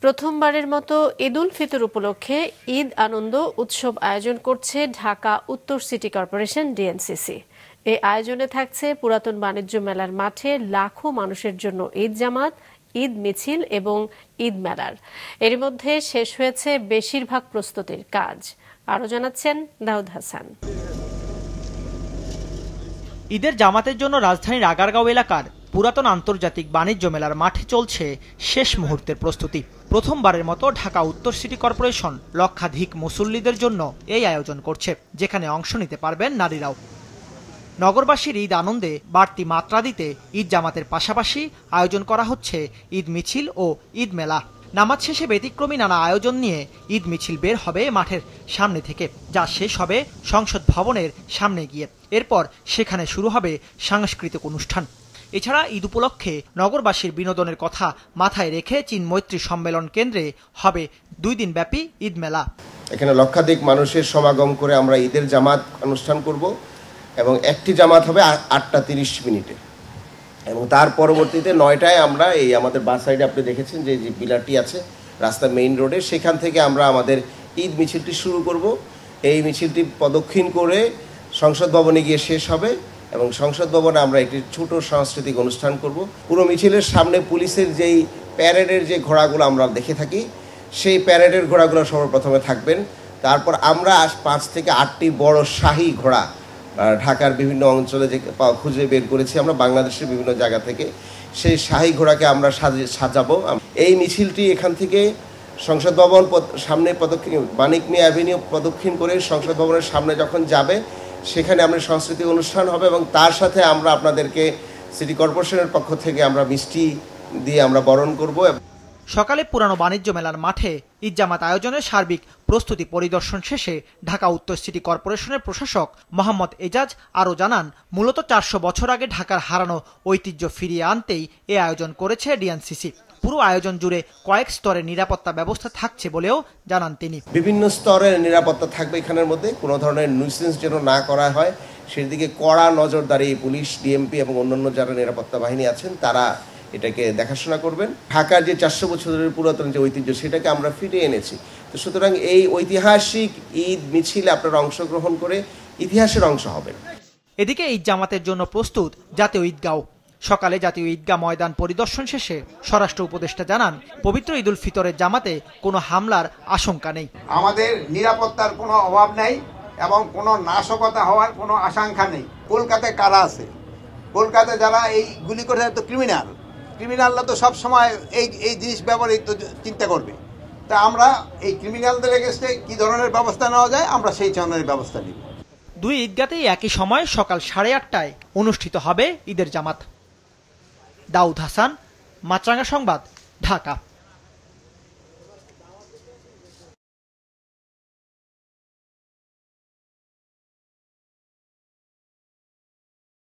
প্রথমবারের মতো ঈদ উল ফিতর উপলক্ষে ঈদ আনন্দ উৎসব আয়োজন করছে ঢাকা উত্তর সিটি কর্পোরেশন ডিএনসিসি। এই আয়োজনে থাকছে পুরাতন বাণিজ্য মেলার মাঠে লাখো মানুষের জন্য ঈদ জামাত, ঈদ মিছিল এবং ঈদ মেলার। এর মধ্যে শেষ হয়েছে বেশিরভাগ প্রস্তুতির কাজ। আরো জানাচ্ছেন দাউদ হাসান। ঈদের জামাতের জন্য রাজধানীর আগারগাঁও এলাকার পুরাতন আন্তর্জাতিক বাণিজ্য মেলার মাঠে চলছে শেষ মুহূর্তের প্রস্তুতি। প্রথমবারের মতো ঢাকা উত্তর সিটি কর্পোরেশন লক্ষাধিক মুসল্লিদের জন্য এই আয়োজন করছে, যেখানে অংশ নিতে পারবেন নারীরাও। নগরবাসীর ঈদ আনন্দে বাড়তি মাত্রা দিতে ঈদ জামাতের পাশাপাশি আয়োজন করা হচ্ছে ঈদ মিছিল ও ঈদ মেলা। নামাজ শেষে ব্যতিক্রমী নানা আয়োজন নিয়ে ঈদ মিছিল বের হবে মাঠের সামনে থেকে, যা শেষ হবে সংসদ ভবনের সামনে গিয়ে। এরপর সেখানে শুরু হবে সাংস্কৃতিক অনুষ্ঠান। এছাড়া ঈদ উপলক্ষে নগরবাসীর বিনোদনের কথা মাথায় রেখে চীন মৈত্রী সম্মেলন কেন্দ্রে হবে 2 দিন ব্যাপী ঈদ মেলা। এখানে লক্ষাধিক মানুষের সমাগম করে আমরা ঈদের জামাত অনুষ্ঠান করব এবং একটি জামাত হবে 8টা 30 মিনিটে এবং তার পরবর্তীতে 9টায় আমরা এই আমাদের বাস সাইডে আপনি দেখেছেন যে পিলারটি আছে রাস্তা মেইন রোডে, সেখান থেকে আমরা আমাদের ঈদ মিছিলটি শুরু করব। এই মিছিলটি প্রদক্ষিণ করে সংসদ ভবনে গিয়ে শেষ হবে এবং সংসদ ভবনে আমরা একটি ছোট সাংস্কৃতিক অনুষ্ঠান করব। পুরো মিছিলের সামনে পুলিশের যেই প্যারেডের যে ঘোড়াগুলো আমরা দেখে থাকি, সেই প্যারেডের ঘোড়াগুলো সর্বপ্রথমে থাকবেন। তারপর আমরা 5 থেকে 8টি বড় শাহী ঘোড়া ঢাকার বিভিন্ন অঞ্চলে যে খুঁজে বের করেছি আমরা বাংলাদেশের বিভিন্ন জায়গা থেকে, সেই শাহী ঘোড়াকে আমরা সাজাবো। এই মিছিলটি এখান থেকে সংসদ ভবন সামনে মানিক মিয়া অ্যাভিনিউ প্রদক্ষিণ করে সংসদ ভবনের সামনে যখন যাবে, সেখানে আমাদের সাংস্কৃতিক অনুষ্ঠান হবে এবং তার সাথে আমরা আপনাদেরকে সিটি কর্পোরেশনের পক্ষ থেকে আমরা মিষ্টি দিয়ে আমরা বরণ করব। সকালে পুরানো বাণিজ্য মেলার মাঠে ঈদ জামাত আয়োজনের সার্বিক প্রস্তুতি পরিদর্শন শেষে ঢাকা উত্তর সিটি কর্পোরেশনের প্রশাসক মোহাম্মদ এজাজ আরও জানান, মূলত 400 বছর আগে ঢাকার হারানো ঐতিহ্য ফিরিয়ে আনতেই এ আয়োজন করেছে ডিএনসিসি। পুরো আয়োজন জুড়ে কয়েক স্তরের নিরাপত্তা ব্যবস্থা থাকছে বলেও জানান তিনি। বিভিন্ন স্তরের নিরাপত্তা থাকবে এখানের মধ্যে, কোনো ধরনের নিউসেন্স যেন না করা হয় সেদিকে কড়া নজরদারি পুলিশ, ডিএমপি এবং অন্যান্য যারা নিরাপত্তা বাহিনী আছেন তারা এটাকে দেখাশোনা করবেন। ঢাকার যে 400 বছরের পুরাতন যে ঐতিহ্য সেটাকে আমরা ফিরিয়ে এনেছি। তো সুতরাং এই ঐতিহাসিক ঈদ মিছিলে আপনারা অংশগ্রহণ করে ইতিহাসের অংশ হবেন। এদিকে ঈদ জামাতের জন্য প্রস্তুত জাতীয় ঈদগাঁও। সকালে জাতীয় ঈদগাহ ময়দান পরিদর্শন শেষে স্বরাষ্ট্র উপদেষ্টা জানান, পবিত্র ঈদ উল ফিতরের জামাতে কোনো হামলার আশঙ্কা নেই। আমাদের নিরাপত্তার কোনো অভাব নেই এবং কোনো নাশকতা হওয়ার কোনো আশঙ্কা নেই। কলকাতায় কারা আছে? কলকাতায় যারা এই গুলি করে তো ক্রিমিনালরা তো সব সময় এই জিনিস ব্যবহৃত চিন্তা করবে। তা আমরা এই ক্রিমিনালদের এগেইনস্টে কি ধরনের ব্যবস্থা নেওয়া যায় আমরা সেই ধরনের ব্যবস্থা নিব। 2 ঈদগাতেই একই সময় সকাল 8:30টায় অনুষ্ঠিত হবে ঈদের জামাত। দাউদ হাসান, মাছরাঙা সংবাদ, ঢাকা।